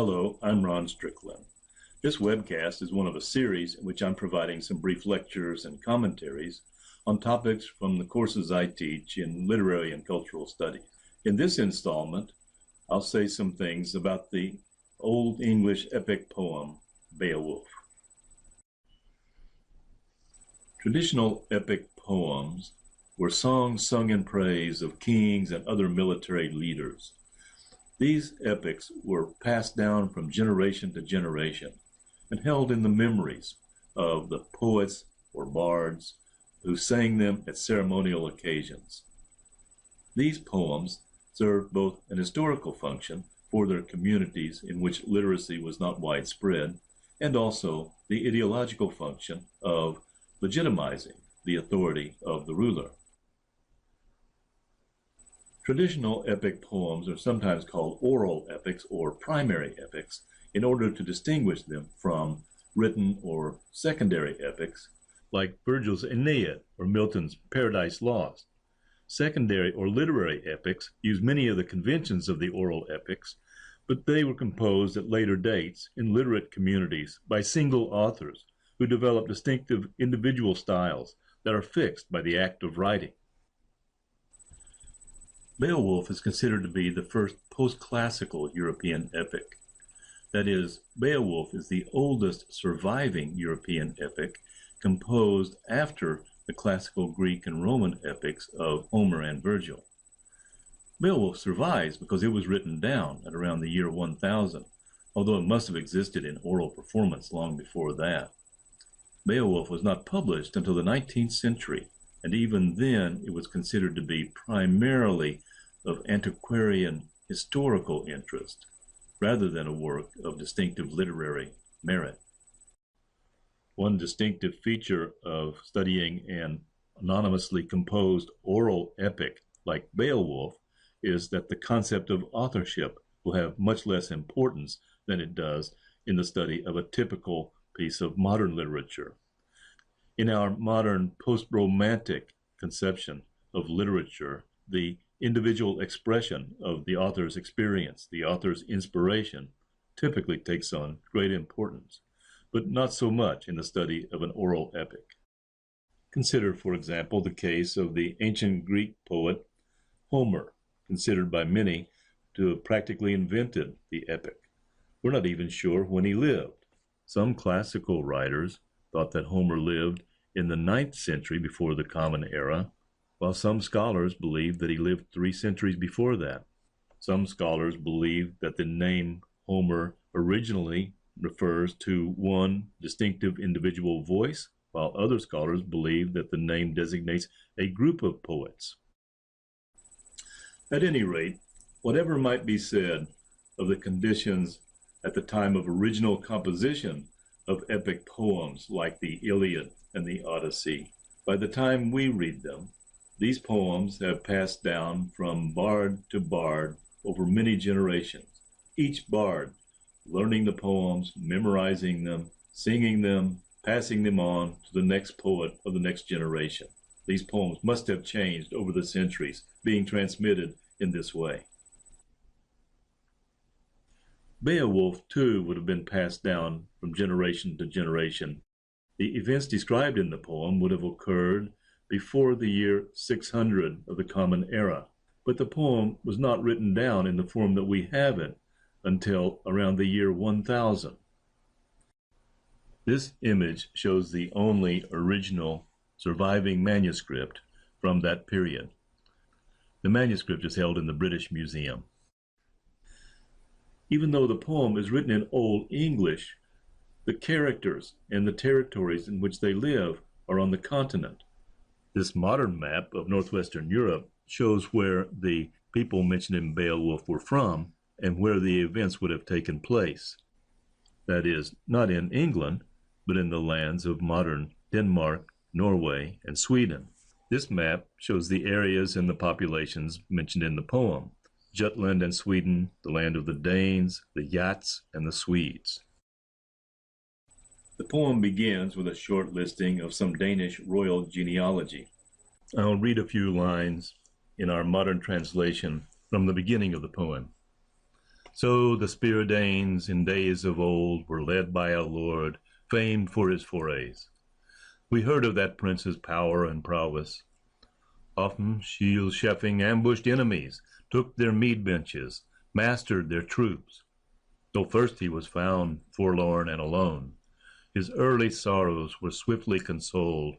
Hello, I'm Ron Strickland. This webcast is one of a series in which I'm providing some brief lectures and commentaries on topics from the courses I teach in literary and cultural studies. In this installment, I'll say some things about the Old English epic poem, Beowulf. Traditional epic poems were songs sung in praise of kings and other military leaders. These epics were passed down from generation to generation and held in the memories of the poets or bards who sang them at ceremonial occasions. These poems served both an historical function for their communities in which literacy was not widespread, and also the ideological function of legitimizing the authority of the ruler. Traditional epic poems are sometimes called oral epics or primary epics in order to distinguish them from written or secondary epics like Virgil's Aeneid or Milton's Paradise Lost. Secondary or literary epics use many of the conventions of the oral epics, but they were composed at later dates in literate communities by single authors who develop distinctive individual styles that are fixed by the act of writing. Beowulf is considered to be the first post-classical European epic. That is, Beowulf is the oldest surviving European epic composed after the classical Greek and Roman epics of Homer and Virgil. Beowulf survives because it was written down at around the year 1000, although it must have existed in oral performance long before that. Beowulf was not published until the 19th century, and even then it was considered to be primarily of antiquarian historical interest, rather than a work of distinctive literary merit. One distinctive feature of studying an anonymously composed oral epic like Beowulf is that the concept of authorship will have much less importance than it does in the study of a typical piece of modern literature. In our modern post-romantic conception of literature, the individual expression of the author's experience, the author's inspiration, typically takes on great importance, but not so much in the study of an oral epic. Consider, for example, the case of the ancient Greek poet Homer, considered by many to have practically invented the epic. We're not even sure when he lived. Some classical writers thought that Homer lived in the 9th century before the Common Era, while some scholars believe that he lived 3 centuries before that. Some scholars believe that the name Homer originally refers to one distinctive individual voice, while other scholars believe that the name designates a group of poets. At any rate, whatever might be said of the conditions at the time of original composition of epic poems like the Iliad and the Odyssey, by the time we read them, these poems have passed down from bard to bard over many generations, each bard learning the poems, memorizing them, singing them, passing them on to the next poet of the next generation. These poems must have changed over the centuries, being transmitted in this way. Beowulf, too, would have been passed down from generation to generation. The events described in the poem would have occurred before the year 600 of the Common Era, but the poem was not written down in the form that we have it until around the year 1000. This image shows the only original surviving manuscript from that period. The manuscript is held in the British Museum. Even though the poem is written in Old English, the characters and the territories in which they live are on the continent. This modern map of northwestern Europe shows where the people mentioned in Beowulf were from and where the events would have taken place. That is, not in England, but in the lands of modern Denmark, Norway, and Sweden. This map shows the areas and the populations mentioned in the poem: Jutland and Sweden, the land of the Danes, the Jats, and the Swedes. The poem begins with a short listing of some Danish royal genealogy. I'll read a few lines in our modern translation from the beginning of the poem. So the Spear Danes in days of old were led by a lord famed for his forays. We heard of that prince's power and prowess. Often shield-chefing ambushed enemies, took their mead benches, mastered their troops. Though first he was found forlorn and alone, his early sorrows were swiftly consoled.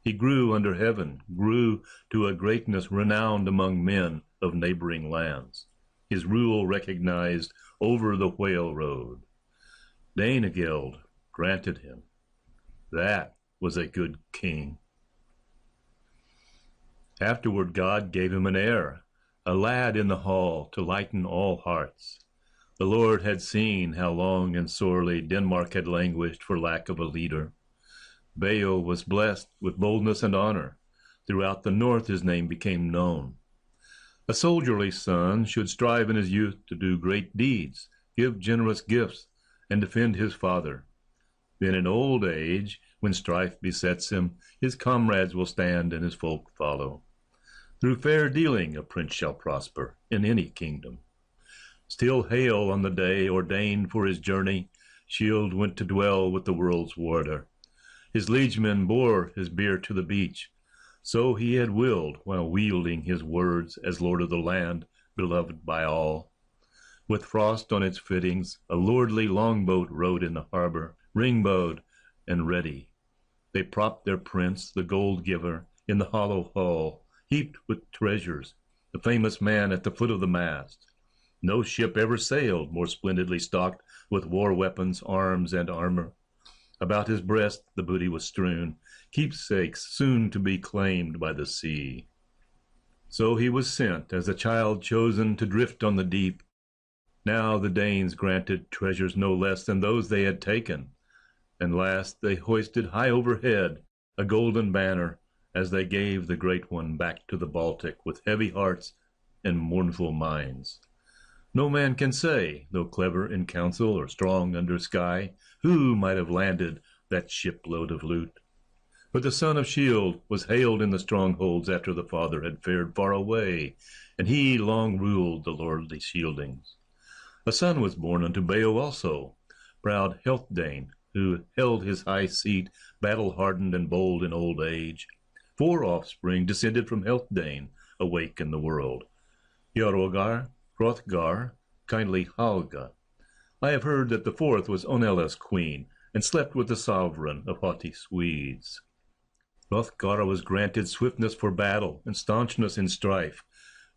He grew under heaven, grew to a greatness renowned among men of neighboring lands. His rule recognized over the whale road. Danegeld granted him. That was a good king. Afterward God gave him an heir, a lad in the hall to lighten all hearts. The Lord had seen how long and sorely Denmark had languished for lack of a leader. Beowulf was blessed with boldness and honor. Throughout the north his name became known. A soldierly son should strive in his youth to do great deeds, give generous gifts, and defend his father. Then in old age, when strife besets him, his comrades will stand and his folk follow. Through fair dealing a prince shall prosper in any kingdom. Still hail on the day ordained for his journey, Shield went to dwell with the world's warder. His liegemen bore his bier to the beach. So he had willed while wielding his words as lord of the land, beloved by all. With frost on its fittings, a lordly longboat rode in the harbor, ring-bowed and ready. They propped their prince, the gold-giver, in the hollow hull, heaped with treasures, the famous man at the foot of the mast. No ship ever sailed more splendidly stocked with war weapons, arms, and armor. About his breast the booty was strewn, keepsakes soon to be claimed by the sea. So he was sent as a child chosen to drift on the deep. Now the Danes granted treasures no less than those they had taken, and last they hoisted high overhead a golden banner as they gave the great one back to the Baltic with heavy hearts and mournful minds. No man can say, though clever in council or strong under sky, who might have landed that shipload of loot. But the son of Shield was hailed in the strongholds after the father had fared far away, and he long ruled the lordly shieldings. A son was born unto Beowulf also, proud Healfdene, who held his high seat, battle-hardened and bold in old age. 4 offspring descended from Healfdene, awake in the world: Hrothgar, Hrothgar, kindly Halga. I have heard that the 4th was Onela's queen, and slept with the sovereign of haughty Swedes. Hrothgar was granted swiftness for battle and staunchness in strife.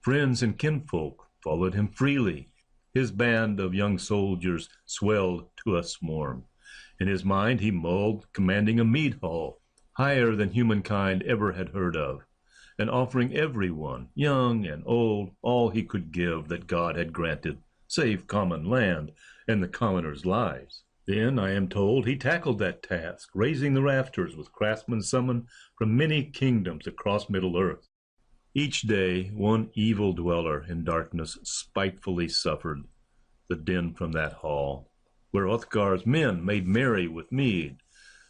Friends and kinfolk followed him freely. His band of young soldiers swelled to a swarm. In his mind he mulled, commanding a mead hall, higher than humankind ever had heard of, and offering everyone, young and old, all he could give that God had granted, save common land and the commoners' lives. Then, I am told, he tackled that task, raising the rafters with craftsmen summoned from many kingdoms across Middle-earth. Each day, one evil dweller in darkness spitefully suffered the din from that hall, where Hrothgar's men made merry with mead.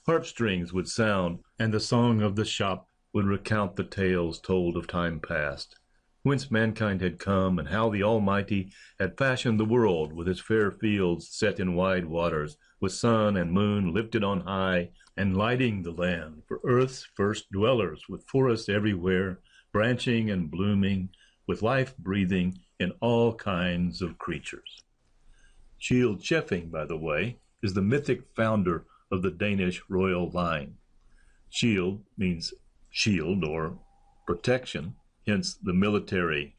Harp-strings would sound, and the song of the shop would recount the tales told of time past, whence mankind had come, and how the Almighty had fashioned the world with its fair fields set in wide waters, with sun and moon lifted on high, and lighting the land for earth's first dwellers, with forests everywhere, branching and blooming, with life breathing in all kinds of creatures. Shield-chefing, by the way, is the mythic founder of the Danish royal line. Shield means shield or protection, hence the military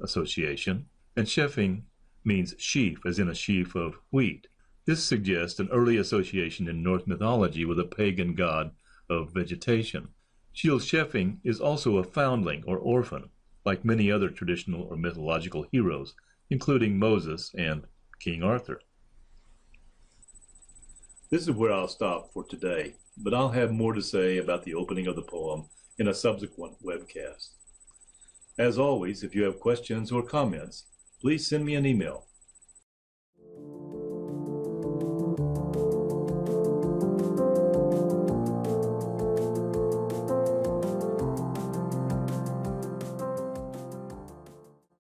association, and chefing means sheaf, as in a sheaf of wheat. This suggests an early association in Norse mythology with a pagan god of vegetation. Shield-chefing is also a foundling or orphan, like many other traditional or mythological heroes, including Moses and King Arthur. This is where I'll stop for today, but I'll have more to say about the opening of the poem in a subsequent webcast. As always, if you have questions or comments, please send me an email.